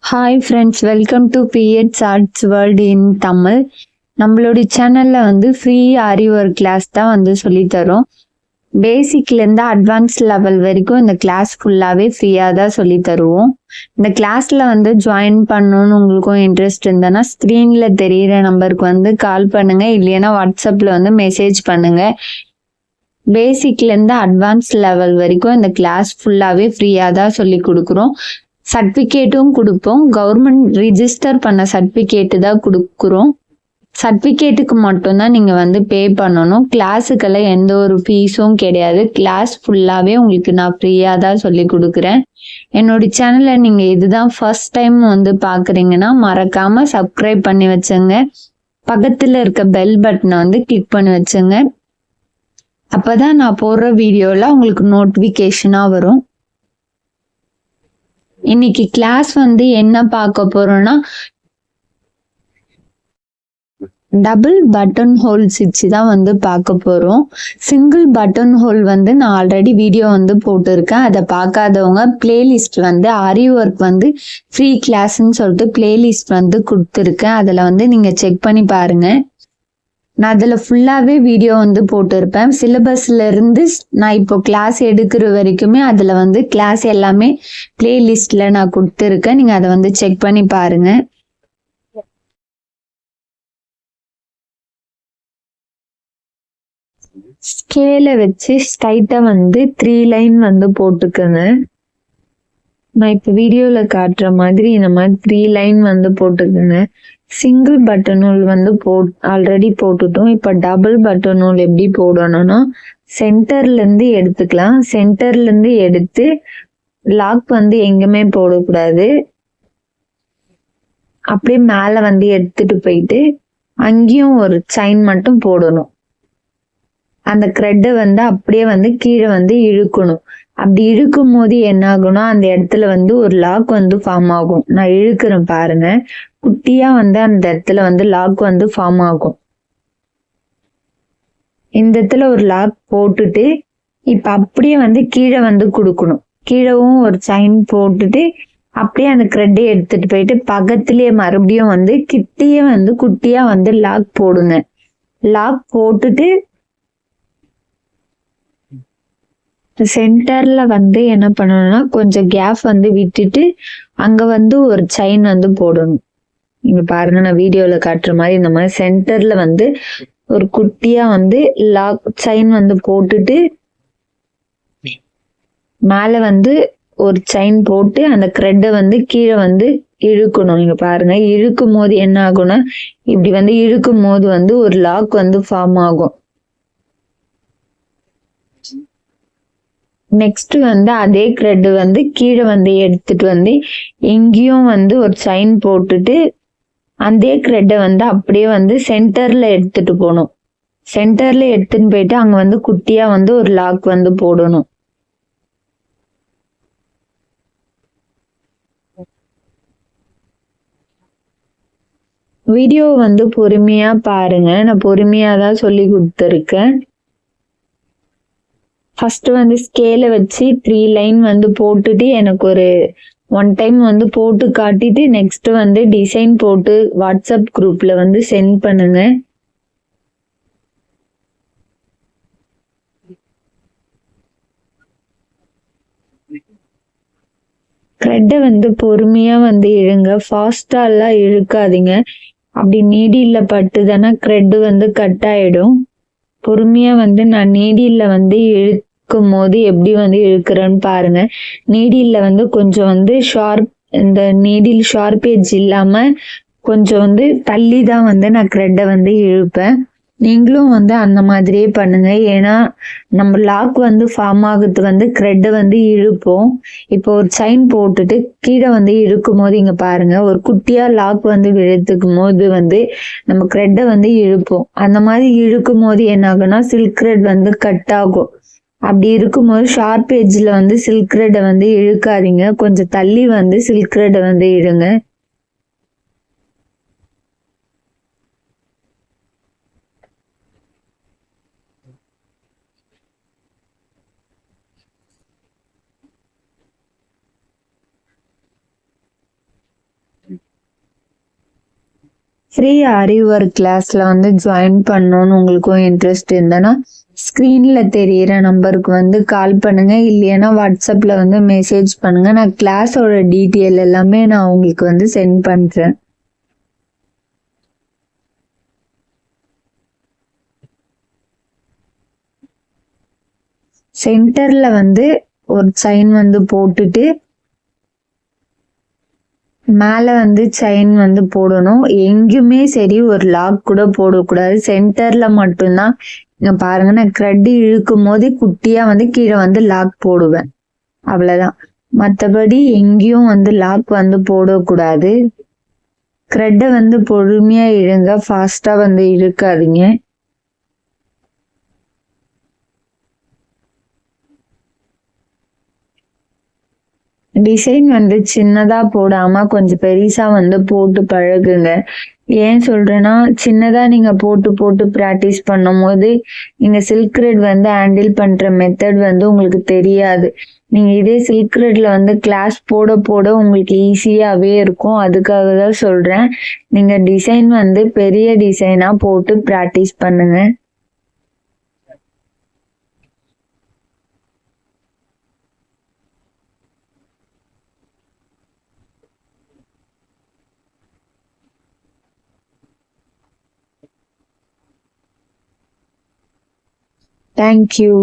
Hi friends, welcome to பிஎட்ஸ் arts world in Tamil. நம்மளுடைய சேனலில் வந்து ஃப்ரீ ஆரி ஒர்க் கிளாஸ் தான் வந்து சொல்லித்தரோம். பேசிக்லேருந்து அட்வான்ஸ் லெவல் வரைக்கும் இந்த கிளாஸ் ஃபுல்லாகவே ஃப்ரீயாக தான் சொல்லி தருவோம். இந்த கிளாஸில் வந்து ஜாயின் பண்ணணும்னு உங்களுக்கும் இன்ட்ரெஸ்ட் இருந்ததுன்னா ஸ்க்ரீனில் தெரிகிற நம்பருக்கு வந்து கால் பண்ணுங்கள், இல்லைன்னா வாட்ஸ்அப்பில் வந்து மெசேஜ் பண்ணுங்கள். பேசிக்லேருந்து அட்வான்ஸ் லெவல் வரைக்கும் இந்த கிளாஸ் ஃபுல்லாகவே ஃப்ரீயாக தான் சொல்லி கொடுக்குறோம். சர்டிஃபிகேட்டும் கொடுப்போம். கவர்மெண்ட் ரிஜிஸ்டர் பண்ண சர்டிஃபிகேட்டு தான் கொடுக்குறோம். சர்டிஃபிகேட்டுக்கு மட்டும்தான் நீங்கள் வந்து பே பண்ணணும். கிளாஸுக்கெல்லாம் எந்த ஒரு ஃபீஸும் கிடையாது. கிளாஸ் ஃபுல்லாகவே உங்களுக்கு நான் ஃப்ரீயாக தான் சொல்லி கொடுக்குறேன். என்னோட சேனலை நீங்கள் இதுதான் ஃபர்ஸ்ட் டைம் வந்து பார்க்குறீங்கன்னா மறக்காமல் சப்ஸ்கிரைப் பண்ணி வச்சுங்க. பக்கத்தில் இருக்க பெல் பட்டனை வந்து கிளிக் பண்ணி வச்சுங்க. அப்போ தான் நான் போடுற வீடியோவில் உங்களுக்கு நோட்டிஃபிகேஷனாக வரும். இன்னைக்கு கிளாஸ் வந்து என்ன பார்க்க போறோம்னா, டபுள் பட்டன் ஹோல் ஸ்டிச் தான் வந்து பார்க்க போறோம். சிங்கிள் பட்டன் ஹோல் வந்து நான் ஆல்ரெடி வீடியோ வந்து போட்டிருக்கேன். அதை பார்க்காதவங்க பிளேலிஸ்ட் வந்து ஆரி ஒர்க் வந்து ஃப்ரீ கிளாஸ்ன்னு சொல்லிட்டு பிளேலிஸ்ட் வந்து கொடுத்துருக்கேன். அதில் வந்து நீங்கள் செக் பண்ணி பாருங்க. நான் அதில் ஃபுல்லாகவே வீடியோ வந்து போட்டிருப்பேன். சிலபஸ்ல இருந்து நான் இப்போ கிளாஸ் எடுக்கிற வரைக்குமே அதில் வந்து கிளாஸ் எல்லாமே பிளேலிஸ்ட்ல நான் கொடுத்துருக்கேன். நீங்கள் அதை வந்து செக் பண்ணி பாருங்க. ஸ்கேலை வச்சு ஸ்ட்ரைட்டாக வந்து 3 லைன் வந்து போட்டுக்கோங்க. நான் இப்போ வீடியோவில் காட்டுற மாதிரி இந்த மாதிரி 3 லைன் வந்து போட்டுக்கோங்க. சிங்கிள் பட்டன் ஹோல் வந்து ஆல்ரெடி போட்டுட்டோம். இப்போ டபுள் பட்டன் ஹோல் எப்படி போடணும்னா, சென்டர்லேருந்து எடுத்துக்கலாம். சென்டர்லேருந்து எடுத்து லாக் வந்து எங்கேயுமே போடக்கூடாது. அப்படியே மேலே வந்து எடுத்துட்டு போயிட்டு அங்கேயும் ஒரு செயின் மட்டும் போடணும். அந்த த்ரெட்டை வந்து அப்படியே வந்து கீழே வந்து இழுக்கணும். அப்படி இழுக்கும் போது என்ன ஆகும்னா, அந்த இடத்துல வந்து ஒரு லாக் வந்து ஃபார்ம் ஆகும். நான் இழுக்கிறேன் பாருங்க. குட்டியா வந்து அந்த இடத்துல வந்து லாக் வந்து ஃபார்ம் ஆகும். இந்த இடத்துல ஒரு லாக் போட்டுட்டு இப்ப அப்படியே வந்து கீழே வந்து கொடுக்கணும். கீழவும் ஒரு செயின் போட்டுட்டு அப்படியே அந்த த்ரெட்டை எடுத்துட்டு போயிட்டு பக்கத்திலேயே மறுபடியும் வந்து கிட்டியே வந்து குட்டியா வந்து லாக் போடுங்க. லாக் போட்டுட்டு சென்டர்ல வந்து என்ன பண்ணணும்னா, கொஞ்சம் கேப் வந்து விட்டுட்டு அங்க வந்து ஒரு செயின் வந்து போடணும். நீங்க பாருங்க, நான் வீடியோல காட்டுற மாதிரி இந்த மாதிரி சென்டர்ல வந்து ஒரு குட்டியா வந்து லாக் செயின் வந்து போட்டுட்டு மேல வந்து ஒரு செயின் போட்டு அந்த த்ரெட்டை வந்து கீழே வந்து இழுக்கணும். நீங்க பாருங்க, இழுக்கும் போது என்ன ஆகும்னா, இப்படி வந்து இழுக்கும் போது வந்து ஒரு லாக் வந்து ஃபார்ம் ஆகும். நெக்ஸ்ட் வந்து அதே த்ரெட் வந்து கீழே வந்து எடுத்துட்டு வந்து எங்கேயும் வந்து ஒரு செயின் போட்டுட்டு அதே த்ரெட்டை வந்து அப்படியே வந்து சென்டர்ல எடுத்துட்டு போகணும். சென்டர்ல எடுத்துட்டு போயிட்டு அங்க வந்து குட்டியா வந்து ஒரு லாக் வந்து போடணும். வீடியோ வந்து பொறுமையா பாருங்க. நான் பொறுமையா தான் சொல்லி கொடுத்துருக்கேன். ஃபர்ஸ்ட் வந்து ஸ்கேலை வச்சு 3 லைன் வந்து போட்டுட்டு எனக்கு ஒரு 1 டைம் வந்து போட்டு காட்டிட்டு நெக்ஸ்ட் வந்து டிசைன் போட்டு வாட்ஸ்அப் குரூப்ல வந்து சென்ட் பண்ணுங்க. த்ரெட்டை வந்து பொறுமையா வந்து இழுங்க. ஃபாஸ்டா எல்லாம் இழுக்காதீங்க. அப்படி நீடில்ல பட்டுதானே த்ரெட் வந்து கட் ஆயிடும். பொறுமையா வந்து நான் நீடில்ல வந்து இழுக்கும் போது எப்படி வந்து இழுக்கிறேன்னு பாருங்க. நீடில்ல வந்து கொஞ்சம் வந்து ஷார்ப், இந்த நீடில் ஷார்ப் எட்ஜ் இல்லாம கொஞ்சம் வந்து தள்ளி தான் வந்து நான் த்ரெட்டை வந்து இழுப்பேன். நீங்களும் வந்து அந்த மாதிரியே பண்ணுங்க. ஏன்னா நம்ம லாக் வந்து ஃபார்ம் ஆகுறது வந்து த்ரெட்டை வந்து இழுப்போம். இப்போ ஒரு செயின் போட்டுட்டு கீழே வந்து இழுக்கும் போது இங்க பாருங்க, ஒரு குட்டியா லாக் வந்து விழுத்துக்கும் போது வந்து நம்ம த்ரெட்டை வந்து இழுப்போம். அந்த மாதிரி இழுக்கும் போது என்ன ஆகும்னா சில்க் த்ரெட் வந்து கட் ஆகும். அப்படி இருக்கும்போது ஷார்ப் எட்ஜ்ல வந்து சில்க் த்ரெட்டை வந்து இழுக்காதீங்க. கொஞ்சம் தள்ளி வந்து சில்க் த்ரெட்டை வந்து இழுங்க. ஃப்ரீ ஆரி ஒர்க் கிளாஸ்ல வந்து ஜாயின் பண்ணணும்னு உங்களுக்கும் இன்ட்ரெஸ்ட் இருந்ததுன்னா ஸ்க்ரீன்ல தெரியிற நம்பருக்கு வந்து கால் பண்ணுங்க, இல்லைன்னா வாட்ஸ்அப்ல வந்து மெசேஜ் பண்ணுங்க. நான் கிளாஸோட டீட்டெயில் எல்லாமே நான் உங்களுக்கு வந்து சென்ட் பண்றேன். சென்டர்ல வந்து ஒரு செயின் வந்து போட்டுட்டு மேல வந்து செயின் வந்து போடணும். எங்கேயுமே சரி ஒரு லாக் கூட போடக்கூடாது. சென்டர்ல மட்டும்தான். இங்க பாருங்க, நான் த்ரெட் இழுக்கும் போது குட்டியா வந்து கீழே வந்து லாக் போடுவேன், அவ்வளவுதான். மத்தபடி எங்கேயும் வந்து லாக் வந்து போடக்கூடாது. த்ரெட்டை வந்து பொறுமையா இழுங்க, ஃபாஸ்டா வந்து இழுக்காதீங்க. டிசைன் வந்து சின்னதா போடாம கொஞ்சம் பெருசா வந்து போட்டு பழகுங்க. ஏன் சொல்றேன்னா, சின்னதா நீங்க போட்டு போட்டு பிராக்டிஸ் பண்ணும்போது நீங்க சில்க் த்ரெட் வந்து ஹேண்டில் பண்ற மெத்தட் வந்து உங்களுக்கு தெரியாது. நீங்க இதே சில்க் த்ரெட்ல வந்து கிளாஸ் போட போட உங்களுக்கு ஈஸியாவே இருக்கும். அதுக்காக தான் சொல்றேன். நீங்க டிசைன் வந்து பெரிய டிசைனா போட்டு பிராக்டிஸ் பண்ணுங்க. தேங்க்யூ.